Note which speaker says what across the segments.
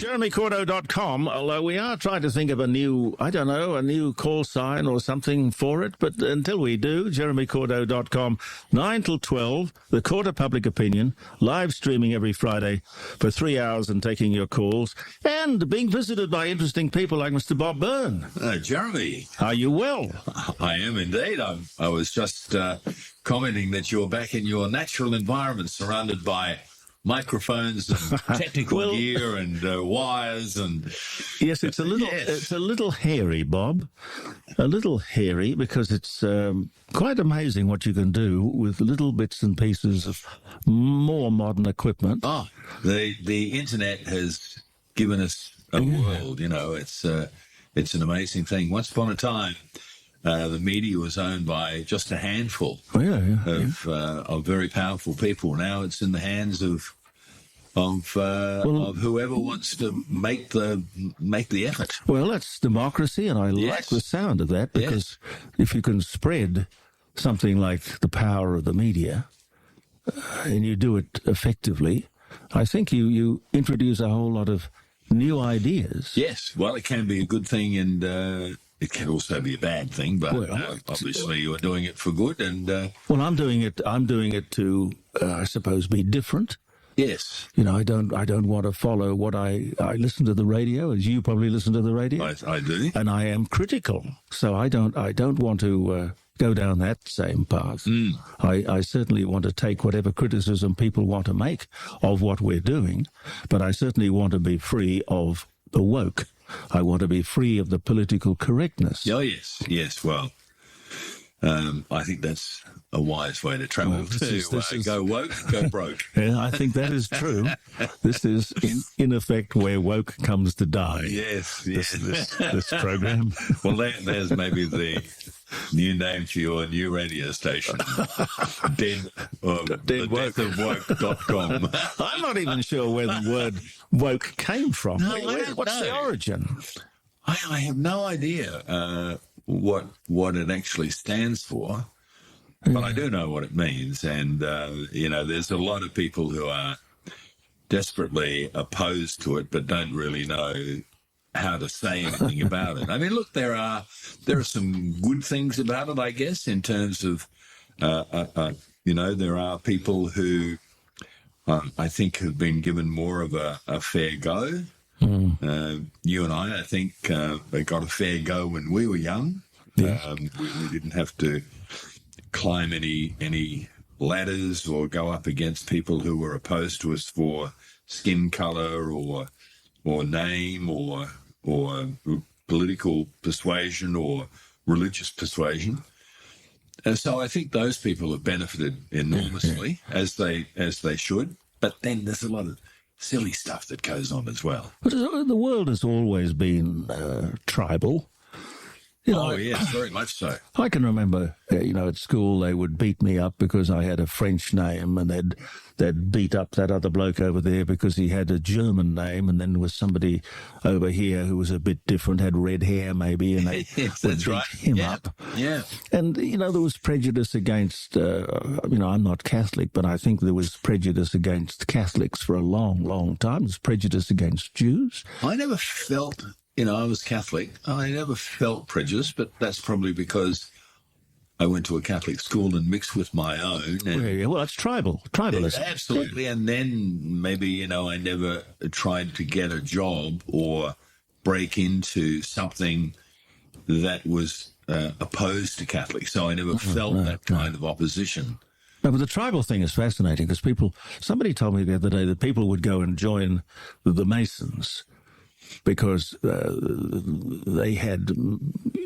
Speaker 1: JeremyCordeaux.com, although we are trying to think of a new call sign or something for it, but until we do, JeremyCordeaux.com, 9 till 12, the Court of Public Opinion, live streaming every Friday for 3 hours and taking your calls, and being visited by interesting people like Mr. Bob Byrne.
Speaker 2: Jeremy.
Speaker 1: Are you well?
Speaker 2: I am indeed. I was just commenting that you're back in your natural environment, surrounded by microphones and technical gear and wires and
Speaker 1: yes, it's a little hairy, Bob, a little hairy, because it's quite amazing what you can do with little bits and pieces of more modern equipment.
Speaker 2: Oh, the internet has given us a world. You know, it's an amazing thing. Once upon a time, the media was owned by just a handful of very powerful people. Now it's in the hands of whoever wants to make the effort.
Speaker 1: Well, that's democracy, and I like the sound of that, because if you can spread something like the power of the media, and you do it effectively, I think you introduce a whole lot of new ideas.
Speaker 2: Yes, well, it can be a good thing, and it can also be a bad thing, but obviously you're doing it for good. And
Speaker 1: I'm doing it to, I suppose, be different.
Speaker 2: Yes.
Speaker 1: You know, I don't want to follow what I listen to the radio, as you probably listen to the radio.
Speaker 2: I do.
Speaker 1: And I am critical, so I don't want to go down that same path. I certainly want to take whatever criticism people want to make of what we're doing, but I certainly want to be free of the woke. I want to be free of the political correctness.
Speaker 2: Oh, yes. Well, I think that's a wise way to travel. Go woke, go broke.
Speaker 1: Yeah, I think that is true. This is, in effect, where woke comes to die.
Speaker 2: Yes.
Speaker 1: This program.
Speaker 2: Well, there's maybe the new name for your new radio station. Deadwoke.com.
Speaker 1: I'm not even sure where the word woke came from.
Speaker 2: No,
Speaker 1: What's the origin?
Speaker 2: I have no idea what it actually stands for, but I do know what it means. And, there's a lot of people who are desperately opposed to it, but don't really know how to say anything about it. I mean, look, there are some good things about it, I guess, in terms of, there are people who I think have been given more of a fair go. You and I think, they got a fair go when we were young.
Speaker 1: Yeah.
Speaker 2: We didn't have to climb any ladders or go up against people who were opposed to us for skin color or name or political persuasion or religious persuasion. And so I think those people have benefited enormously, as they should. But then there's a lot of silly stuff that goes on as well.
Speaker 1: But the world has always been tribal.
Speaker 2: Yes, very much so.
Speaker 1: I can remember, at school they would beat me up because I had a French name, and they'd beat up that other bloke over there because he had a German name, and then there was somebody over here who was a bit different, had red hair maybe, and they would beat him up.
Speaker 2: Yeah.
Speaker 1: And, there was prejudice against, I'm not Catholic, but I think there was prejudice against Catholics for a long, long time. There's prejudice against Jews.
Speaker 2: I never felt... I was Catholic. I never felt prejudice, but that's probably because I went to a Catholic school and mixed with my own. And
Speaker 1: well, it's tribalism.
Speaker 2: Absolutely. And then maybe, I never tried to get a job or break into something that was opposed to Catholics. So I never felt that kind of opposition.
Speaker 1: No, but the tribal thing is fascinating because somebody told me the other day that people would go and join the Masons because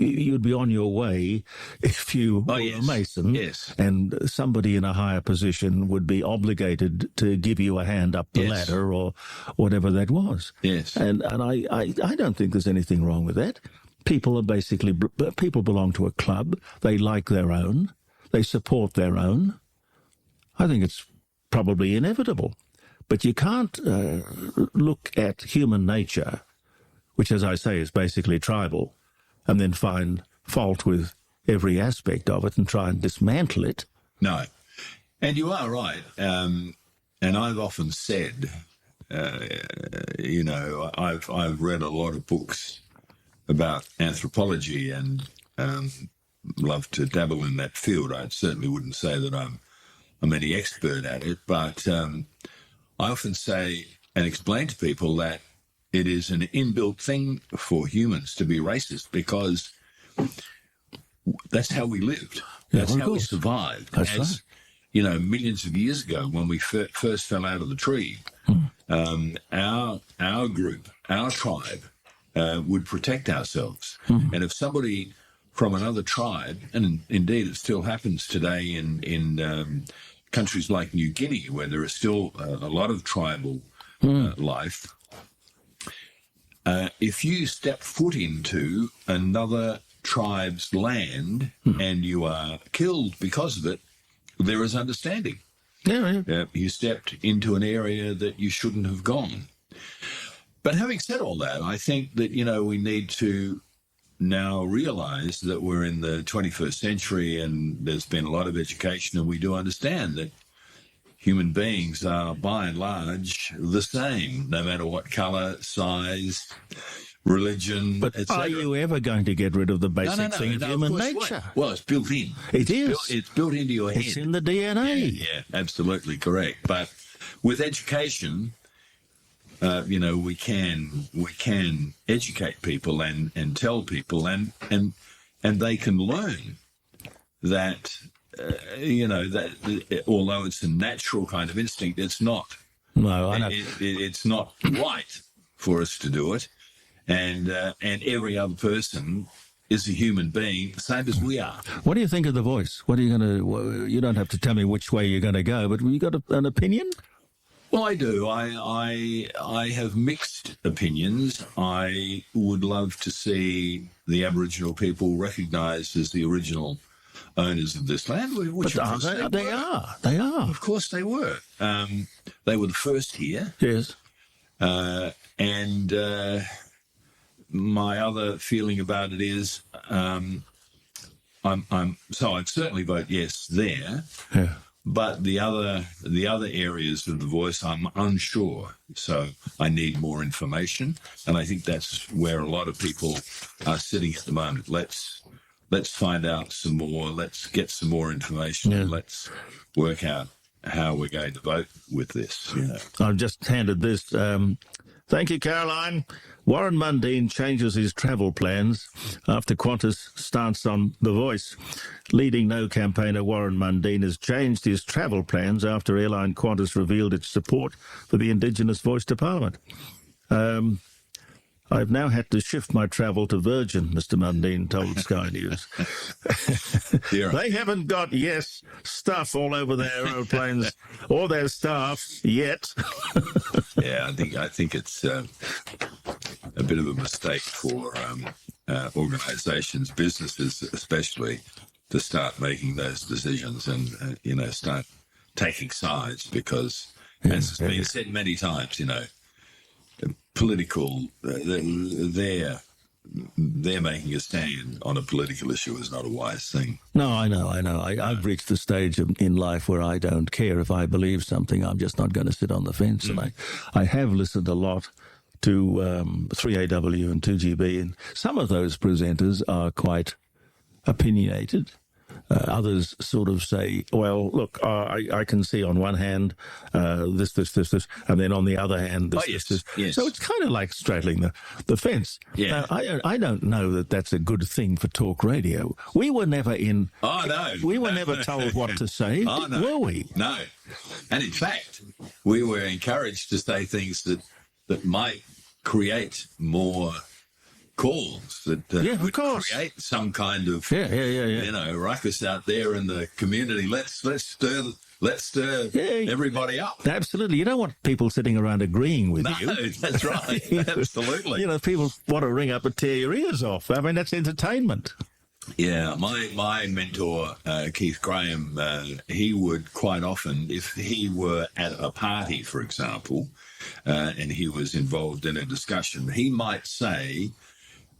Speaker 1: you'd be on your way if you were a Mason, and somebody in a higher position would be obligated to give you a hand up the ladder or whatever that was.
Speaker 2: Yes.
Speaker 1: And I don't think there's anything wrong with that. People belong to a club. They like their own. They support their own. I think it's probably inevitable. But you can't look at human nature, which, as I say, is basically tribal, and then find fault with every aspect of it and try and dismantle it.
Speaker 2: No. And you are right. And I've often said I've read a lot of books about anthropology and love to dabble in that field. I certainly wouldn't say that I'm any expert at it, but I often say and explain to people that it is an inbuilt thing for humans to be racist because that's how we lived. That's how we survived.
Speaker 1: That's right.
Speaker 2: Millions of years ago when we first fell out of the tree, our group, our tribe, would protect ourselves. And if somebody from another tribe, and indeed it still happens today in countries like New Guinea, where there is still a lot of tribal life, if you step foot into another tribe's land and you are killed because of it, there is understanding. You stepped into an area that you shouldn't have gone. But having said all that, I think that, we need to now realize that we're in the 21st century and there's been a lot of education, and we do understand that human beings are, by and large, the same, no matter what colour, size, religion,
Speaker 1: but
Speaker 2: etc.
Speaker 1: Are you ever going to get rid of the basic thing of human nature?
Speaker 2: Well, it's built in. It's built into your head.
Speaker 1: It's in the DNA.
Speaker 2: Yeah, absolutely correct. But with education, we can educate people and tell people and they can learn that that although it's a natural kind of instinct, it's not.
Speaker 1: No, I know.
Speaker 2: It's not right for us to do it. And every other person is a human being, the same as we are.
Speaker 1: What do you think of the voice? What are you going to? You don't have to tell me which way you're going to go, but you got an opinion?
Speaker 2: Well, I do. I have mixed opinions. I would love to see the Aboriginal people recognised as the original owners of this land. Which
Speaker 1: but they are.
Speaker 2: Of course they were. They were the first here.
Speaker 1: Yes.
Speaker 2: And my other feeling about it is, I'd certainly vote yes there.
Speaker 1: Yeah.
Speaker 2: But the other areas of the voice, I'm unsure. So I need more information, and I think that's where a lot of people are sitting at the moment. Let's find out some more. Let's get some more information.
Speaker 1: Yeah.
Speaker 2: And let's work out how we're going to vote with this.
Speaker 1: I've just handed this. Thank you, Caroline. Warren Mundine changes his travel plans after Qantas starts on The Voice. Leading No campaigner Warren Mundine has changed his travel plans after airline Qantas revealed its support for the Indigenous voice to Parliament. I've now had to shift my travel to Virgin, Mr. Mundine told Sky News. They haven't got stuff all over their aeroplanes or their staff yet.
Speaker 2: Yeah, I think it's a bit of a mistake for organisations, businesses especially, to start making those decisions and start taking sides because, as has been said many times, political, they're making a stand on a political issue is not a wise thing.
Speaker 1: No, I know. I've reached the stage in life where I don't care if I believe something. I'm just not going to sit on the fence. And I have listened a lot to 3AW and 2GB, and some of those presenters are quite opinionated. Others sort of say, well, look, I can see on one hand this, and then on the other hand this.
Speaker 2: Yes.
Speaker 1: So it's kind of like straddling the fence.
Speaker 2: Yeah.
Speaker 1: I don't know that that's a good thing for talk radio. We were never in...
Speaker 2: Oh, no.
Speaker 1: We were never told what to say, were we?
Speaker 2: No. And in fact, we were encouraged to say things that might create more calls that would create some kind of ruckus out there in the community. Let's stir everybody up.
Speaker 1: Absolutely. You don't want people sitting around agreeing with you.
Speaker 2: No, that's right. Absolutely.
Speaker 1: People want to ring up and tear your ears off. I mean, that's entertainment.
Speaker 2: Yeah, my mentor, Keith Graham, he would quite often, if he were at a party, for example, and he was involved in a discussion, he might say,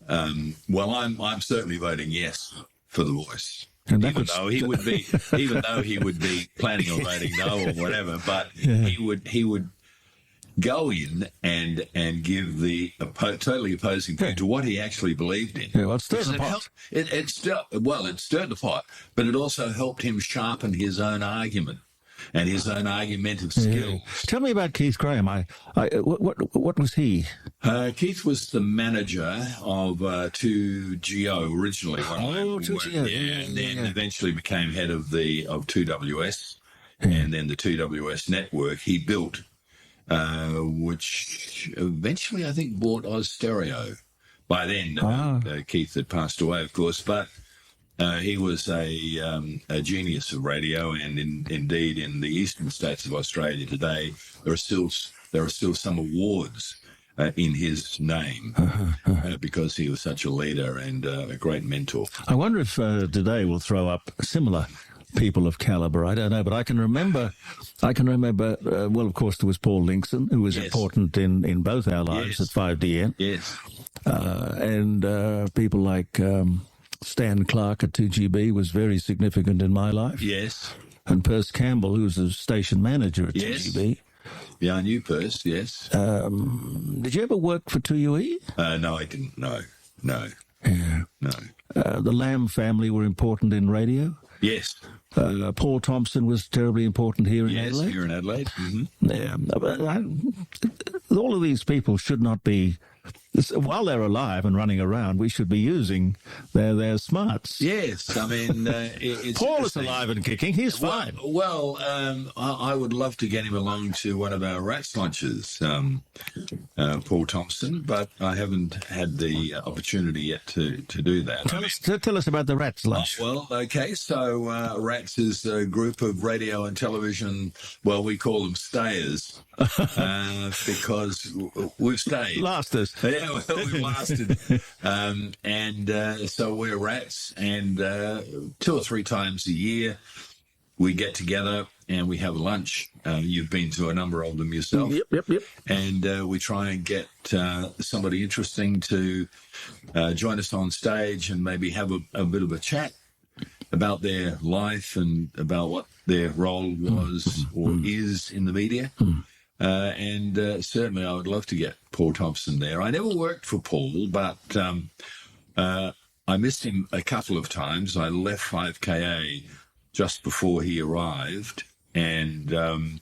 Speaker 2: well, I'm certainly voting yes for The Voice, even though he would be planning on voting no or whatever. But he would go in and give the totally opposing view to what he actually believed in.
Speaker 1: Yeah, well, it stirred the pot.
Speaker 2: It stirred the pot, but it also helped him sharpen his own argument and his own argumentative skills.
Speaker 1: Tell me about Keith Graham. What was he?
Speaker 2: Keith was the manager of 2GO originally.
Speaker 1: 2GO.
Speaker 2: And then eventually became head of 2WS, and then the 2WS network he built, which eventually I think bought Oz Stereo. By then, Keith had passed away, of course, but he was a genius of radio, and indeed in the eastern states of Australia today, there are still some awards in his name because he was such a leader and a great mentor.
Speaker 1: I wonder if today we'll throw up similar people of caliber. I don't know, but I can remember. Well, of course, there was Paul Linkson, who was important in both our lives at 5DN.
Speaker 2: Yes,
Speaker 1: and people like Stan Clark at 2GB was very significant in my life.
Speaker 2: Yes,
Speaker 1: and Perce Campbell, who was a station manager at 2GB.
Speaker 2: Yeah, I knew Perce. Yes.
Speaker 1: Did you ever work for 2UE?
Speaker 2: No, I didn't. No.
Speaker 1: Yeah.
Speaker 2: No.
Speaker 1: The Lamb family were important in radio.
Speaker 2: Yes.
Speaker 1: Paul Thompson was terribly important here in Adelaide.
Speaker 2: Yes, here in Adelaide. Mm-hmm.
Speaker 1: Yeah. All of these people should not be, while they're alive and running around, we should be using their smarts.
Speaker 2: Yes, I mean...
Speaker 1: Paul is alive and kicking. He's fine.
Speaker 2: Well, I would love to get him along to one of our Rats lunches, Paul Thompson, but I haven't had the opportunity yet to do that.
Speaker 1: Tell us about the Rats lunch.
Speaker 2: Well, okay, so Rats is a group of radio and television, well, we call them stayers, because we've stayed.
Speaker 1: Lasters.
Speaker 2: Yeah, well, we've lasted. So we're Rats, and 2 or 3 times a year we get together and we have lunch. You've been to a number of them yourself.
Speaker 1: Yep.
Speaker 2: And we try and get somebody interesting to join us on stage and maybe have a bit of a chat about their life and about what their role was or is in the media. And certainly I would love to get Paul Thompson there. I never worked for Paul, but I missed him a couple of times. I left 5KA just before he arrived, and I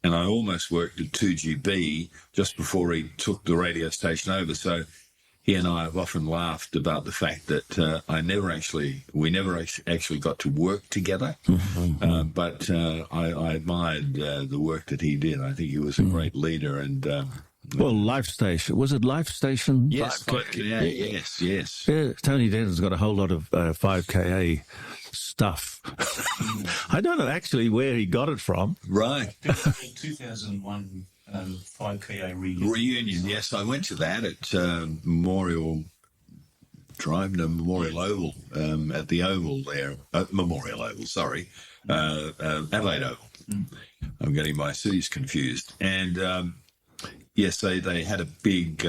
Speaker 2: almost worked at 2GB just before he took the radio station over. So he and I have often laughed about the fact that we never actually got to work together. But I admired the work that he did. I think he was a great leader. And
Speaker 1: well, Life Station, was it Life Station?
Speaker 2: Yes, 5KA. Yes.
Speaker 1: Yeah, Tony Denton's got a whole lot of 5KA stuff. I don't know actually where he got it from.
Speaker 2: Right.
Speaker 3: 2001. 5KA reunion.
Speaker 2: Yes, I went to that at Memorial Drive, no, Memorial Oval, at the Oval there. Memorial Oval, sorry. Adelaide Oval. I'm getting my cities confused. And yes, they had a big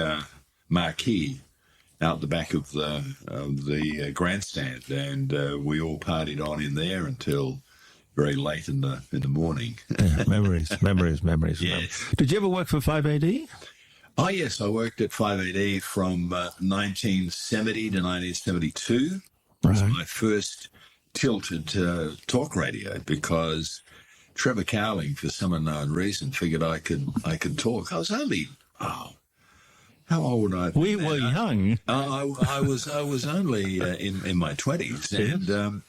Speaker 2: marquee out the back of the grandstand, and we all partied on in there until very late in the morning.
Speaker 1: Memories.
Speaker 2: Yes.
Speaker 1: Did you ever work for 5AD?
Speaker 2: Oh, yes. I worked at 5AD from 1970 to 1972. It was my first tilted talk radio because Trevor Cowling, for some unknown reason, figured I could talk. I was only, how old would I be?
Speaker 1: We were young.
Speaker 2: I was only in my 20s,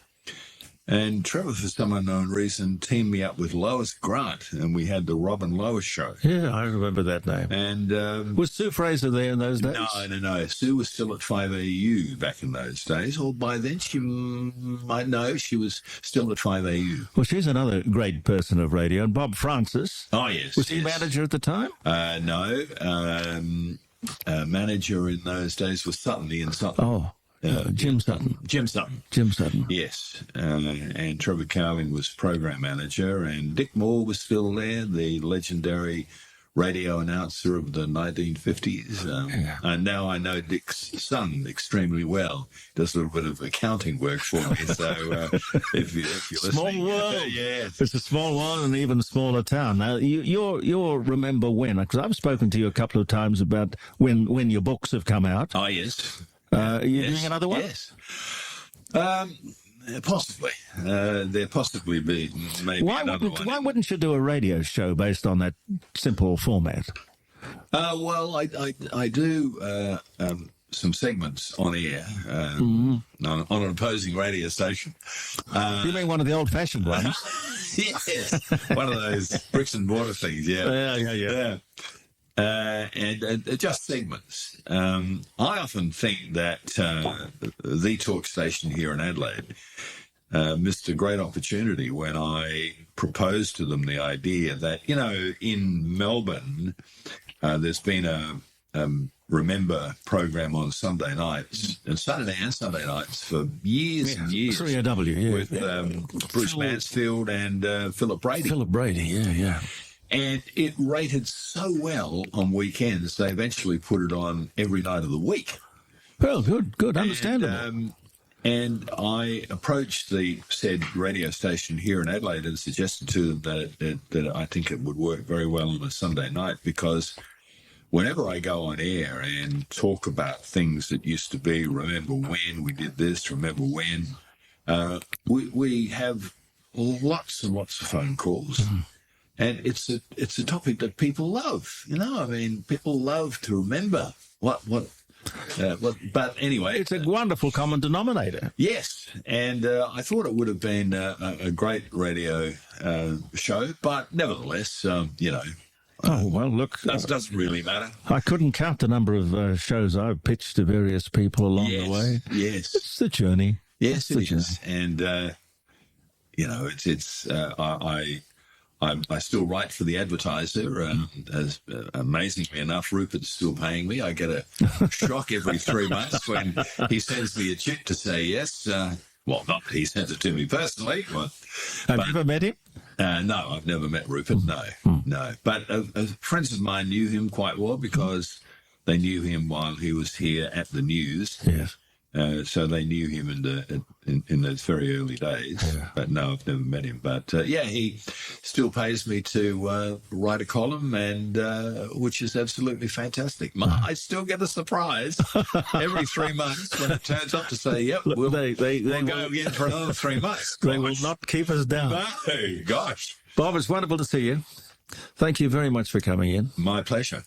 Speaker 2: and Trevor, for some unknown reason, teamed me up with Lois Grant, and we had the Rob and Lois show.
Speaker 1: Yeah, I remember that name.
Speaker 2: And
Speaker 1: was Sue Fraser there in those days?
Speaker 2: No. Sue was still at 5AU back in those days, or by then she was still at 5AU.
Speaker 1: Well, she's another great person of radio. And Bob Francis.
Speaker 2: Oh, yes.
Speaker 1: Was he manager at the time?
Speaker 2: No. Manager in those days was Sutton, Ian Sutton.
Speaker 1: Oh. Jim Sutton.
Speaker 2: Jim Sutton. Yes. And Trevor Cowling was program manager, and Dick Moore was still there, the legendary radio announcer of the 1950s. And now I know Dick's son extremely well. Does a little bit of accounting work for me. So if you're listening.
Speaker 1: Small world.
Speaker 2: Yeah.
Speaker 1: It's a small one, and even smaller town. Now, you're Remember When? Because I've spoken to you a couple of times about when your books have come out.
Speaker 2: Oh, yes.
Speaker 1: Are you doing another one?
Speaker 2: Yes. Possibly. There possibly be maybe another one.
Speaker 1: Why wouldn't you do a radio show based on that simple format?
Speaker 2: Well, I do some segments on air on an opposing radio station.
Speaker 1: You mean one of the old-fashioned ones?
Speaker 2: Yes, one of those bricks and mortar things. Yeah. And just segments. I often think that the talk station here in Adelaide missed a great opportunity when I proposed to them the idea that, in Melbourne, there's been a Remember program on Sunday nights, and Saturday and Sunday nights for years and years.
Speaker 1: 3AW,
Speaker 2: with Bruce Mansfield and Philip Brady.
Speaker 1: Philip Brady, yeah.
Speaker 2: And it rated so well on weekends, they eventually put it on every night of the week.
Speaker 1: Well, good, understandable.
Speaker 2: And I approached the said radio station here in Adelaide and suggested to them that I think it would work very well on a Sunday night, because whenever I go on air and talk about things that used to be, remember when we did this, remember when, we have lots and lots of phone calls. And it's a topic that people love. People love to remember what. But anyway,
Speaker 1: it's a wonderful common denominator.
Speaker 2: Yes, and I thought it would have been a great radio show, but nevertheless,
Speaker 1: Oh well, look,
Speaker 2: that doesn't really matter.
Speaker 1: I couldn't count the number of shows I've pitched to various people along the way.
Speaker 2: Yes,
Speaker 1: it's the journey.
Speaker 2: Yes, it is, and I still write for the Advertiser. As amazingly enough, Rupert's still paying me. I get a shock every 3 months when he sends me a chit to say yes. Well, not that he sends it to me personally.
Speaker 1: Have you ever met him?
Speaker 2: No, I've never met Rupert. No. But friends of mine knew him quite well because they knew him while he was here at the News.
Speaker 1: Yes.
Speaker 2: So they knew him in those very early days. Yeah. But no, I've never met him. But he still pays me to write a column, and which is absolutely fantastic. I still get a surprise every 3 months when it turns up to say, "Yep, we'll go again for another 3 months."
Speaker 1: They will not keep us down.
Speaker 2: No, gosh,
Speaker 1: Bob, it's wonderful to see you. Thank you very much for coming in.
Speaker 2: My pleasure.